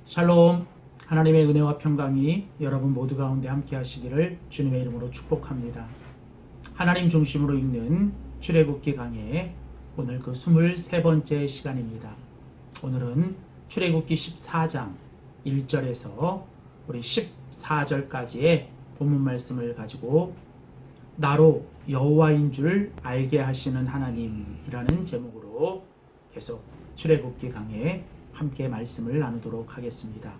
샬롬, 하나님의 은혜와 평강이 여러분 모두 가운데 함께 하시기를 주님의 이름으로 축복합니다. 하나님 중심으로 읽는 출애굽기 강의 오늘 그 23번째 시간입니다. 오늘은 출애굽기 14장 1절에서 우리 14절까지의 본문 말씀을 가지고 나로 여호와인 줄 알게 하시는 하나님이라는 제목으로 계속 출애굽기 강의 함께 말씀을 나누도록 하겠습니다.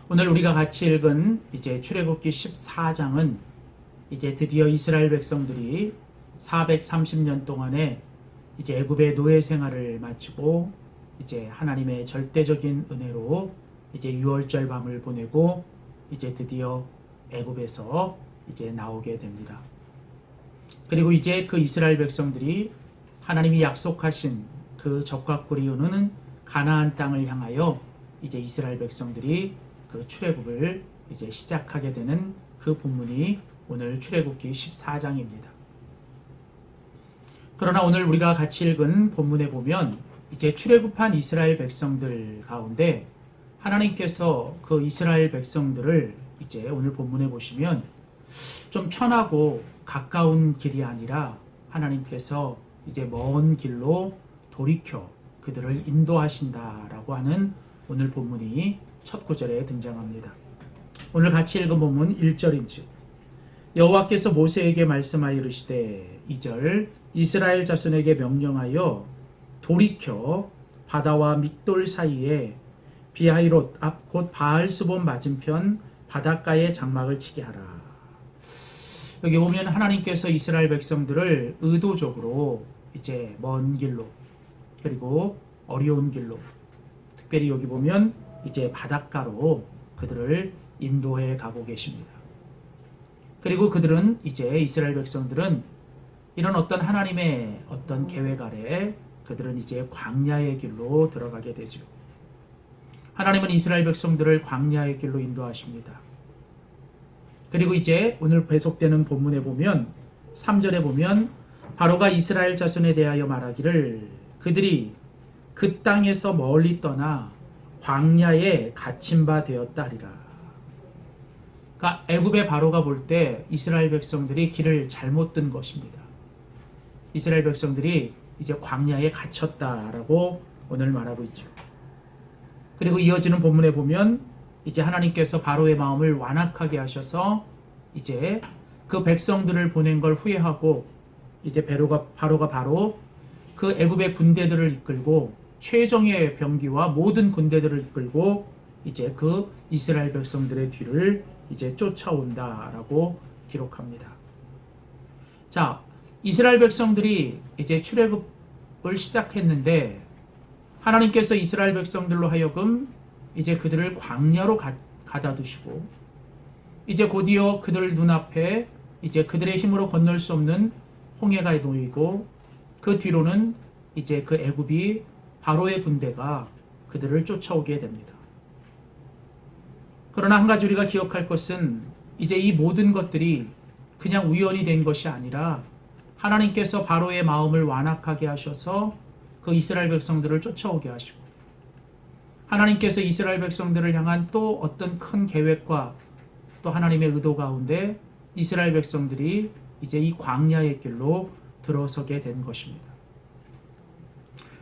오늘 우리가 같이 읽은 이제 출애굽기 14장은 이제 드디어 이스라엘 백성들이 430년 동안의 이제 애굽의 노예 생활을 마치고 이제 하나님의 절대적인 은혜로 이제 유월절 밤을 보내고 이제 드디어 애굽에서 이제 나오게 됩니다. 그리고 이제 그 이스라엘 백성들이 하나님이 약속하신 그 적과 꿀이 흐르는 가나안 땅을 향하여 이제 이스라엘 백성들이 그 출애굽을 이제 시작하게 되는 그 본문이 오늘 출애굽기 14장입니다. 그러나 오늘 우리가 같이 읽은 본문에 보면 이제 출애굽한 이스라엘 백성들 가운데 하나님께서 그 이스라엘 백성들을 이제 오늘 본문에 보시면 좀 편하고 가까운 길이 아니라 하나님께서 이제 먼 길로 돌이켜 그들을 인도하신다라고 하는 오늘 본문이 첫 구절에 등장합니다. 오늘 같이 읽은 본문 1절인즉 여호와께서 모세에게 말씀하여 이르시되 2절 이스라엘 자손에게 명령하여 돌이켜 바다와 믹돌 사이에 비하이롯 앞 곧 바알스본 맞은편 바닷가에 장막을 치게 하라. 여기 보면 하나님께서 이스라엘 백성들을 의도적으로 이제 먼 길로 그리고 어려운 길로 특별히 여기 보면 이제 바닷가로 그들을 인도해 가고 계십니다. 그리고 그들은 이제 이스라엘 백성들은 이런 어떤 하나님의 어떤 계획 아래 그들은 이제 광야의 길로 들어가게 되죠. 하나님은 이스라엘 백성들을 광야의 길로 인도하십니다. 그리고 이제 오늘 계속되는 본문에 보면 3절에 보면 바로가 이스라엘 자손에 대하여 말하기를 그들이 그 땅에서 멀리 떠나 광야에 갇힌 바 되었다 하리라. 그러니까 애굽의 바로가 볼 때 이스라엘 백성들이 길을 잘못 든 것입니다. 이스라엘 백성들이 이제 광야에 갇혔다라고 오늘 말하고 있죠. 그리고 이어지는 본문에 보면 이제 하나님께서 바로의 마음을 완악하게 하셔서 이제 그 백성들을 보낸 걸 후회하고 이제 바로가 바로 그 애굽의 군대들을 이끌고 최정예 병기와 모든 군대들을 이끌고 이제 그 이스라엘 백성들의 뒤를 이제 쫓아온다라고 기록합니다. 자, 이스라엘 백성들이 이제 출애굽을 시작했는데 하나님께서 이스라엘 백성들로 하여금 이제 그들을 광야로 가다 두시고 이제 곧이어 그들 눈앞에 이제 그들의 힘으로 건널 수 없는 홍해가 놓이고 그 뒤로는 이제 그 애굽이 바로의 군대가 그들을 쫓아오게 됩니다. 그러나 한 가지 우리가 기억할 것은 이제 이 모든 것들이 그냥 우연이 된 것이 아니라 하나님께서 바로의 마음을 완악하게 하셔서 그 이스라엘 백성들을 쫓아오게 하시고 하나님께서 이스라엘 백성들을 향한 또 어떤 큰 계획과 또 하나님의 의도 가운데 이스라엘 백성들이 이제 이 광야의 길로 들어서게 된 것입니다.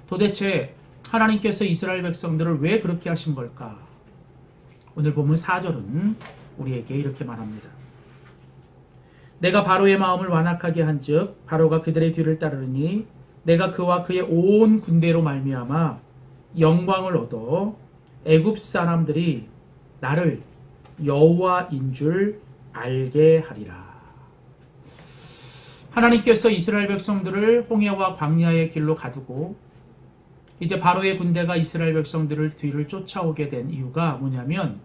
도대체 하나님께서 이스라엘 백성들을 왜 그렇게 하신 걸까? 오늘 보면 4절은 우리에게 이렇게 말합니다. 내가 바로의 마음을 완악하게 한즉 바로가 그들의 뒤를 따르니 내가 그와 그의 온 군대로 말미암아 영광을 얻어 애굽 사람들이 나를 여호와인 줄 알게 하리라. 하나님께서 이스라엘 백성들을 홍해와 광야의 길로 가두고 이제 바로의 군대가 이스라엘 백성들을 뒤를 쫓아오게 된 이유가 뭐냐면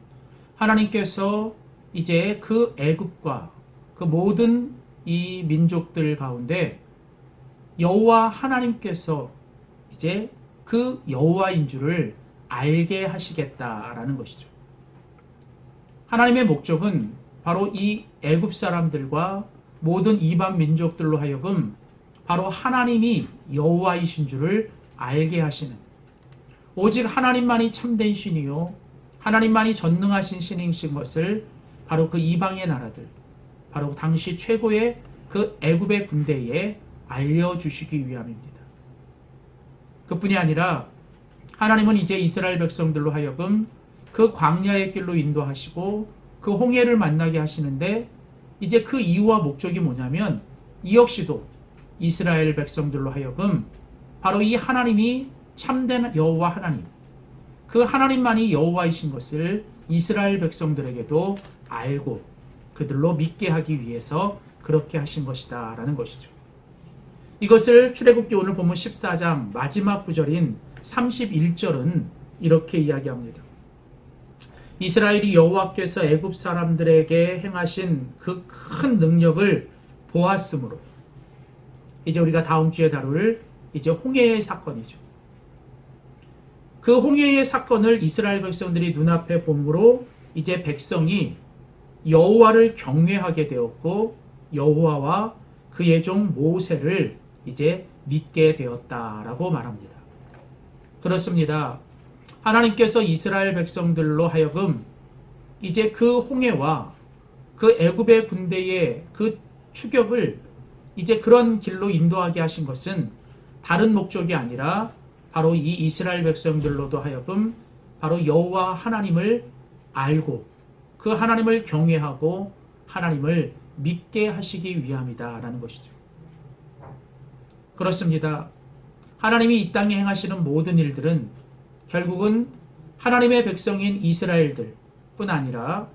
하나님께서 이제 그 애굽과 그 모든 이 민족들 가운데 여호와 하나님께서 이제 그 여호와인 줄을 알게 하시겠다라는 것이죠. 하나님의 목적은 바로 이 애굽 사람들과 모든 이방 민족들로 하여금 바로 하나님이 여호와이신 줄을 알게 하시는 오직 하나님만이 참된 신이요 하나님만이 전능하신 신이신 것을 바로 그 이방의 나라들, 바로 당시 최고의 그 애굽의 군대에 알려주시기 위함입니다. 그뿐이 아니라 하나님은 이제 이스라엘 백성들로 하여금 그 광야의 길로 인도하시고 그 홍해를 만나게 하시는데, 이제 그 이유와 목적이 뭐냐면 이 역시도 이스라엘 백성들로 하여금 바로 이 하나님이 참된 여호와 하나님, 그 하나님만이 여호와이신 것을 이스라엘 백성들에게도 알고 그들로 믿게 하기 위해서 그렇게 하신 것이다 라는 것이죠. 이것을 출애굽기 오늘 본문 14장 마지막 구절인 31절은 이렇게 이야기합니다. 이스라엘이 여호와께서 애굽 사람들에게 행하신 그 큰 능력을 보았으므로, 이제 우리가 다음 주에 다룰 이제 홍해의 사건이죠. 그 홍해의 사건을 이스라엘 백성들이 눈앞에 봄으로 이제 백성이 여호와를 경외하게 되었고 여호와와 그의 종 모세를 이제 믿게 되었다라고 말합니다. 그렇습니다. 하나님께서 이스라엘 백성들로 하여금 이제 그 홍해와 그 애굽의 군대의 그 추격을 이제 그런 길로 인도하게 하신 것은 다른 목적이 아니라 바로 이 이스라엘 백성들로도 하여금 바로 여호와 하나님을 알고 그 하나님을 경외하고 하나님을 믿게 하시기 위함이다라는 것이죠. 그렇습니다. 하나님이 이 땅에 행하시는 모든 일들은 결국은 하나님의 백성인 이스라엘들 뿐 아니라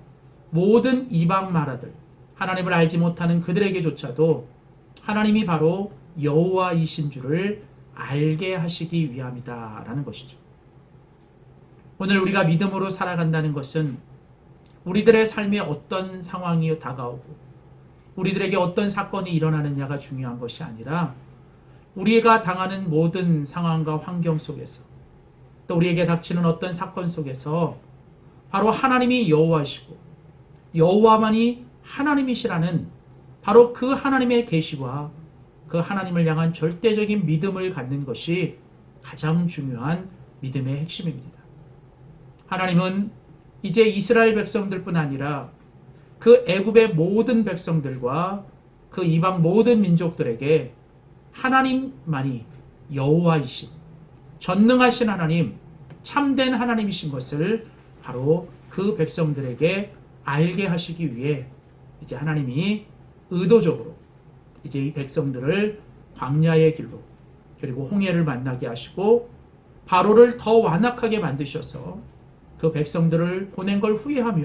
모든 이방 나라들, 하나님을 알지 못하는 그들에게조차도 하나님이 바로 여호와이신 줄을 알게 하시기 위함이다라는 것이죠. 오늘 우리가 믿음으로 살아간다는 것은 우리들의 삶에 어떤 상황이 다가오고 우리들에게 어떤 사건이 일어나느냐가 중요한 것이 아니라 우리가 당하는 모든 상황과 환경 속에서 또 우리에게 닥치는 어떤 사건 속에서 바로 하나님이 여호와시고 여호와만이 하나님이시라는 바로 그 하나님의 계시와 그 하나님을 향한 절대적인 믿음을 갖는 것이 가장 중요한 믿음의 핵심입니다. 하나님은 이제 이스라엘 백성들뿐 아니라 그 애굽의 모든 백성들과 그 이방 모든 민족들에게 하나님만이 여호와이신 전능하신 하나님, 참된 하나님이신 것을 바로 그 백성들에게 알게 하시기 위해 이제 하나님이 의도적으로 이제 이 백성들을 광야의 길로 그리고 홍해를 만나게 하시고 바로를 더 완악하게 만드셔서 그 백성들을 보낸 걸 후회하며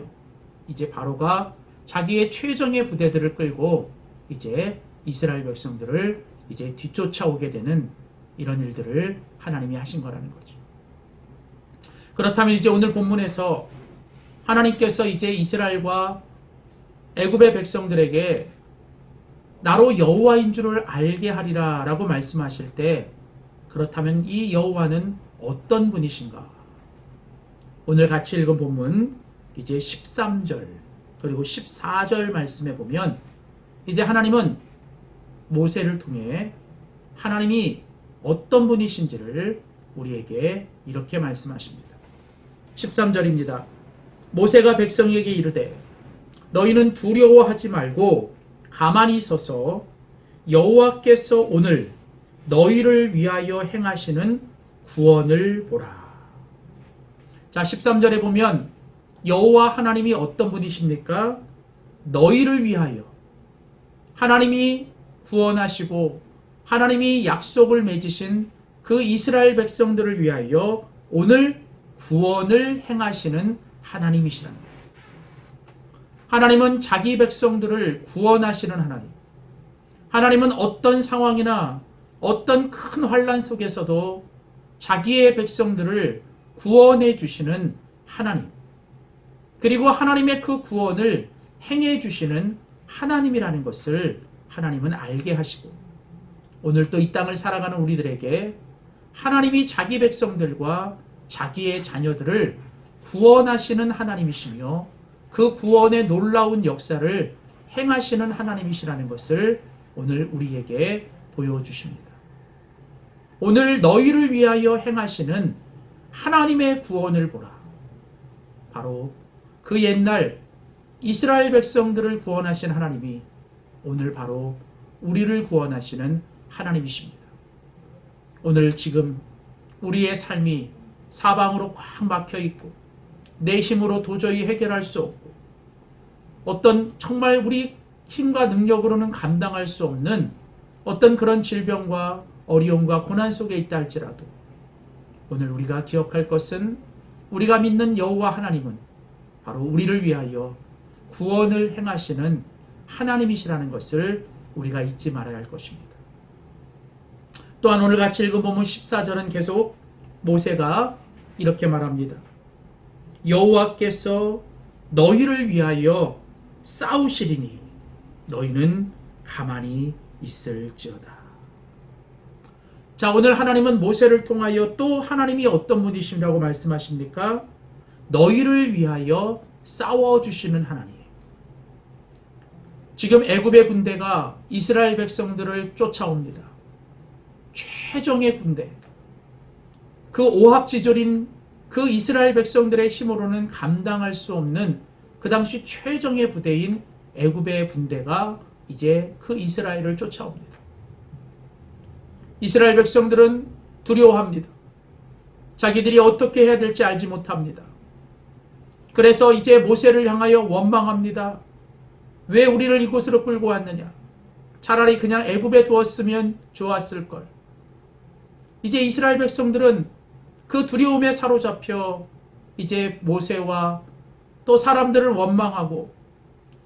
이제 바로가 자기의 최정예 부대들을 끌고 이제 이스라엘 백성들을 이제 뒤쫓아오게 되는 이런 일들을 하나님이 하신 거라는 거죠. 그렇다면 이제 오늘 본문에서 하나님께서 이제 이스라엘과 애굽의 백성들에게 나로 여호와인 줄을 알게 하리라 라고 말씀하실 때, 그렇다면 이 여호와는 어떤 분이신가? 오늘 같이 읽은 본문 이제 13절 그리고 14절 말씀에 보면 이제 하나님은 모세를 통해 하나님이 어떤 분이신지를 우리에게 이렇게 말씀하십니다. 13절입니다. 모세가 백성에게 이르되 너희는 두려워하지 말고 가만히 서서 여호와께서 오늘 너희를 위하여 행하시는 구원을 보라. 자, 13절에 보면 여호와 하나님이 어떤 분이십니까? 너희를 위하여 하나님이 구원하시고 하나님이 약속을 맺으신 그 이스라엘 백성들을 위하여 오늘 구원을 행하시는 하나님이시라는 거예요. 하나님은 자기 백성들을 구원하시는 하나님. 하나님은 어떤 상황이나 어떤 큰 환난 속에서도 자기의 백성들을 구원해 주시는 하나님. 그리고 하나님의 그 구원을 행해 주시는 하나님이라는 것을 하나님은 알게 하시고 오늘 또 이 땅을 살아가는 우리들에게 하나님이 자기 백성들과 자기의 자녀들을 구원하시는 하나님이시며 그 구원의 놀라운 역사를 행하시는 하나님이시라는 것을 오늘 우리에게 보여주십니다. 오늘 너희를 위하여 행하시는 하나님의 구원을 보라. 바로 그 옛날 이스라엘 백성들을 구원하신 하나님이 오늘 바로 우리를 구원하시는 하나님이십니다. 오늘 지금 우리의 삶이 사방으로 꽉 막혀 있고 내 힘으로 도저히 해결할 수 없고 어떤 정말 우리 힘과 능력으로는 감당할 수 없는 어떤 그런 질병과 어려움과 고난 속에 있다 할지라도 오늘 우리가 기억할 것은 우리가 믿는 여호와 하나님은 바로 우리를 위하여 구원을 행하시는 하나님이시라는 것을 우리가 잊지 말아야 할 것입니다. 또한 오늘 같이 읽은 본문 14절은 계속 모세가 이렇게 말합니다. 여호와께서 너희를 위하여 싸우시리니 너희는 가만히 있을지어다. 자, 오늘 하나님은 모세를 통하여 또 하나님이 어떤 분이시라고 말씀하십니까? 너희를 위하여 싸워주시는 하나님. 지금 애굽의 군대가 이스라엘 백성들을 쫓아옵니다. 최정의 군대. 그 오합지졸인 그 이스라엘 백성들의 힘으로는 감당할 수 없는 그 당시 최정의 부대인 애굽의 군대가 이제 그 이스라엘을 쫓아옵니다. 이스라엘 백성들은 두려워합니다. 자기들이 어떻게 해야 될지 알지 못합니다. 그래서 이제 모세를 향하여 원망합니다. 왜 우리를 이곳으로 끌고 왔느냐? 차라리 그냥 애굽에 두었으면 좋았을 걸. 이제 이스라엘 백성들은 그 두려움에 사로잡혀 이제 모세와 또 사람들을 원망하고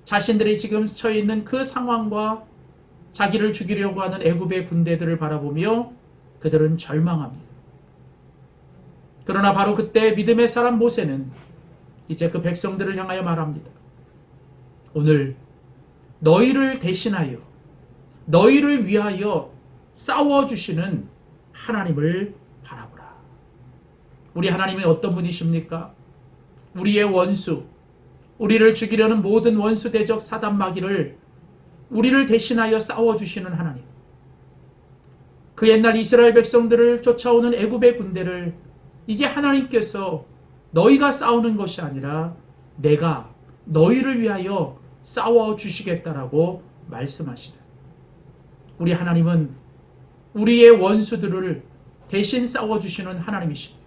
자신들이 지금 처해 있는 그 상황과 자기를 죽이려고 하는 애굽의 군대들을 바라보며 그들은 절망합니다. 그러나 바로 그때 믿음의 사람 모세는 이제 그 백성들을 향하여 말합니다. 오늘 너희를 대신하여 너희를 위하여 싸워주시는 하나님을 바라보라. 우리 하나님은 어떤 분이십니까? 우리의 원수, 우리를 죽이려는 모든 원수 대적 사단 마귀를 우리를 대신하여 싸워주시는 하나님. 그 옛날 이스라엘 백성들을 쫓아오는 애굽의 군대를 이제 하나님께서 너희가 싸우는 것이 아니라 내가 너희를 위하여 싸워주시겠다라고 말씀하시는 우리 하나님은 우리의 원수들을 대신 싸워주시는 하나님이십니다.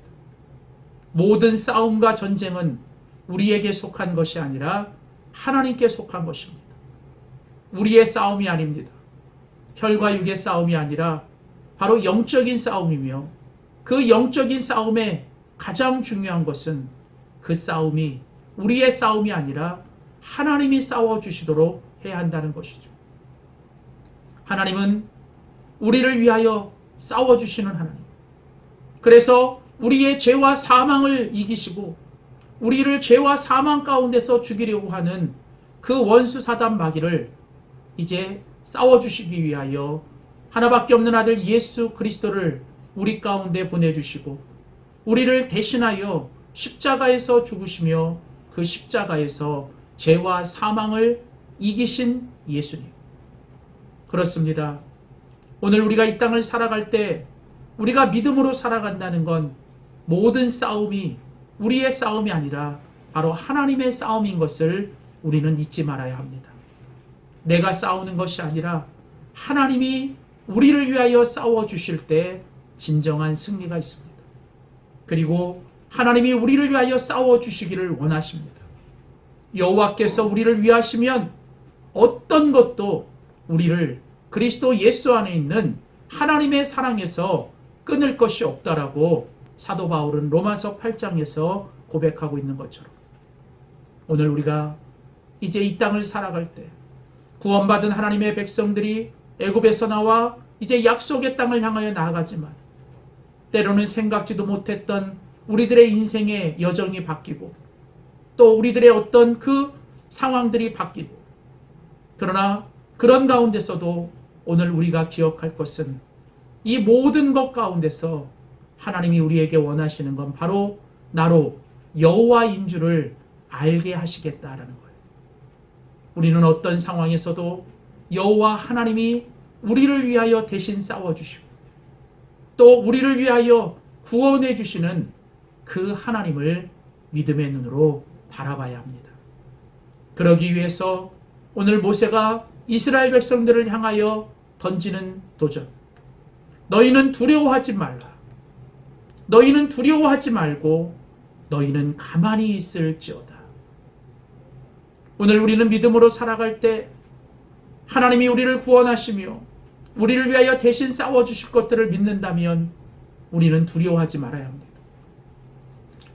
모든 싸움과 전쟁은 우리에게 속한 것이 아니라 하나님께 속한 것입니다. 우리의 싸움이 아닙니다. 혈과 육의 싸움이 아니라 바로 영적인 싸움이며 그 영적인 싸움에 가장 중요한 것은 그 싸움이 우리의 싸움이 아니라 하나님이 싸워주시도록 해야 한다는 것이죠. 하나님은 우리를 위하여 싸워주시는 하나님. 그래서 우리의 죄와 사망을 이기시고 우리를 죄와 사망 가운데서 죽이려고 하는 그 원수 사단 마귀를 이제 싸워주시기 위하여 하나밖에 없는 아들 예수 그리스도를 우리 가운데 보내주시고 우리를 대신하여 십자가에서 죽으시며 그 십자가에서 죄와 사망을 이기신 예수님. 그렇습니다. 오늘 우리가 이 땅을 살아갈 때 우리가 믿음으로 살아간다는 건 모든 싸움이 우리의 싸움이 아니라 바로 하나님의 싸움인 것을 우리는 잊지 말아야 합니다. 내가 싸우는 것이 아니라 하나님이 우리를 위하여 싸워주실 때 진정한 승리가 있습니다. 그리고 하나님이 우리를 위하여 싸워주시기를 원하십니다. 여호와께서 우리를 위하시면 어떤 것도 우리를 그리스도 예수 안에 있는 하나님의 사랑에서 끊을 것이 없다라고 사도 바울은 로마서 8장에서 고백하고 있는 것처럼 오늘 우리가 이제 이 땅을 살아갈 때 구원받은 하나님의 백성들이 애굽에서 나와 이제 약속의 땅을 향하여 나아가지만 때로는 생각지도 못했던 우리들의 인생의 여정이 바뀌고 또 우리들의 어떤 그 상황들이 바뀌고 그러나 그런 가운데서도 오늘 우리가 기억할 것은 이 모든 것 가운데서 하나님이 우리에게 원하시는 건 바로 나로 여호와인 줄을 알게 하시겠다라는 거예요. 우리는 어떤 상황에서도 여호와 하나님이 우리를 위하여 대신 싸워주시고 또 우리를 위하여 구원해 주시는 그 하나님을 믿음의 눈으로 바라봐야 합니다. 그러기 위해서 오늘 모세가 이스라엘 백성들을 향하여 던지는 도전. 너희는 두려워하지 말라. 너희는 두려워하지 말고 너희는 가만히 있을지어다. 오늘 우리는 믿음으로 살아갈 때 하나님이 우리를 구원하시며 우리를 위하여 대신 싸워주실 것들을 믿는다면 우리는 두려워하지 말아야 합니다.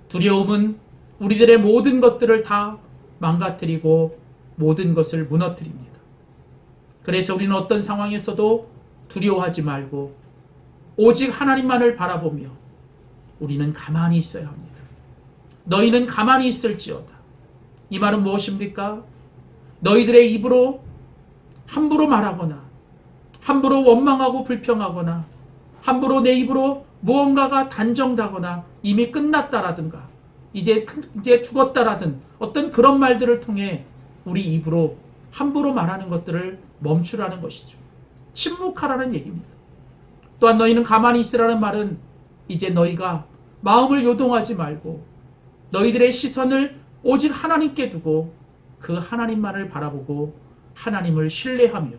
두려움은 우리들의 모든 것들을 다 망가뜨리고 모든 것을 무너뜨립니다. 그래서 우리는 어떤 상황에서도 두려워하지 말고 오직 하나님만을 바라보며 우리는 가만히 있어야 합니다. 너희는 가만히 있을지어다. 이 말은 무엇입니까? 너희들의 입으로 함부로 말하거나 함부로 원망하고 불평하거나 함부로 내 입으로 무언가가 단정다거나 이미 끝났다라든가 이제 죽었다라든 어떤 그런 말들을 통해 우리 입으로 함부로 말하는 것들을 멈추라는 것이죠. 침묵하라는 얘기입니다. 또한 너희는 가만히 있으라는 말은 이제 너희가 마음을 요동하지 말고 너희들의 시선을 오직 하나님께 두고 그 하나님만을 바라보고 하나님을 신뢰하며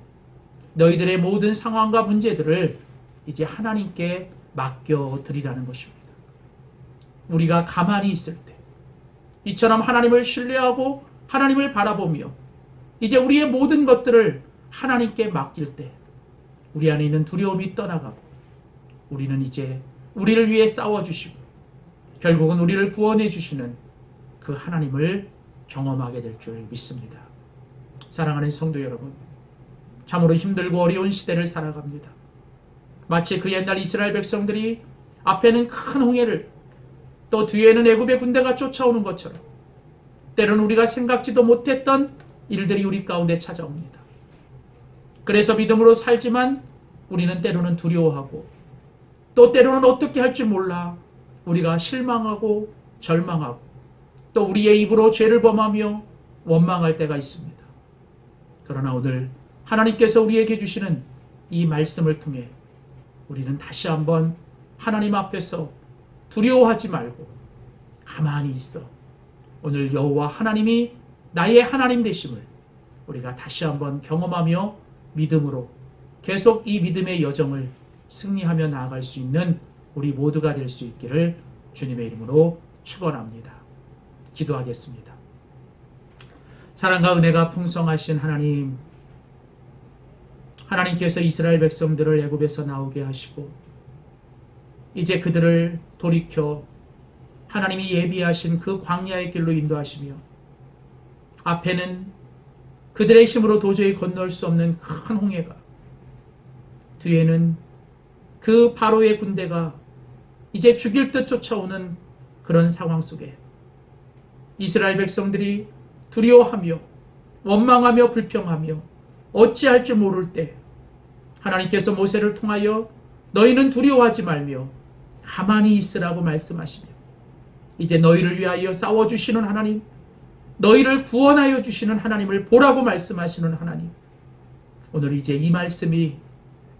너희들의 모든 상황과 문제들을 이제 하나님께 맡겨드리라는 것입니다. 우리가 가만히 있을 때 이처럼 하나님을 신뢰하고 하나님을 바라보며 이제 우리의 모든 것들을 하나님께 맡길 때 우리 안에 있는 두려움이 떠나가고 우리는 이제 우리를 위해 싸워주시고 결국은 우리를 구원해 주시는 그 하나님을 경험하게 될 줄 믿습니다. 사랑하는 성도 여러분, 참으로 힘들고 어려운 시대를 살아갑니다. 마치 그 옛날 이스라엘 백성들이 앞에는 큰 홍해를 또 뒤에는 애굽의 군대가 쫓아오는 것처럼 때로는 우리가 생각지도 못했던 일들이 우리 가운데 찾아옵니다. 그래서 믿음으로 살지만 우리는 때로는 두려워하고 또 때로는 어떻게 할지 몰라 우리가 실망하고 절망하고 또 우리의 입으로 죄를 범하며 원망할 때가 있습니다. 그러나 오늘 하나님께서 우리에게 주시는 이 말씀을 통해 우리는 다시 한번 하나님 앞에서 두려워하지 말고 가만히 있어 오늘 여호와 하나님이 나의 하나님 되심을 우리가 다시 한번 경험하며 믿음으로 계속 이 믿음의 여정을 승리하며 나아갈 수 있는 우리 모두가 될 수 있기를 주님의 이름으로 축원합니다. 기도하겠습니다. 사랑과 은혜가 풍성하신 하나님, 하나님께서 이스라엘 백성들을 애굽에서 나오게 하시고 이제 그들을 돌이켜 하나님이 예비하신 그 광야의 길로 인도하시며 앞에는 그들의 힘으로 도저히 건널 수 없는 큰 홍해가 뒤에는 그 바로의 군대가 이제 죽일 듯 쫓아오는 그런 상황 속에 이스라엘 백성들이 두려워하며 원망하며 불평하며 어찌할 줄 모를 때 하나님께서 모세를 통하여 너희는 두려워하지 말며 가만히 있으라고 말씀하시며 이제 너희를 위하여 싸워주시는 하나님, 너희를 구원하여 주시는 하나님을 보라고 말씀하시는 하나님, 오늘 이제 이 말씀이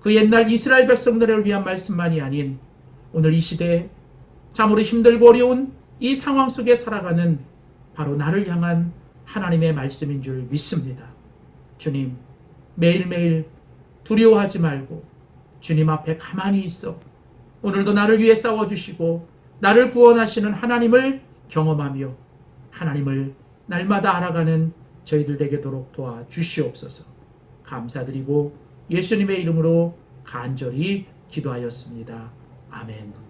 그 옛날 이스라엘 백성들을 위한 말씀만이 아닌 오늘 이 시대에 참으로 힘들고 어려운 이 상황 속에 살아가는 바로 나를 향한 하나님의 말씀인 줄 믿습니다. 주님, 매일매일 두려워하지 말고 주님 앞에 가만히 있어 오늘도 나를 위해 싸워주시고 나를 구원하시는 하나님을 경험하며 하나님을 날마다 알아가는 저희들 되도록 도와주시옵소서. 감사드리고 예수님의 이름으로 간절히 기도하였습니다. 아멘.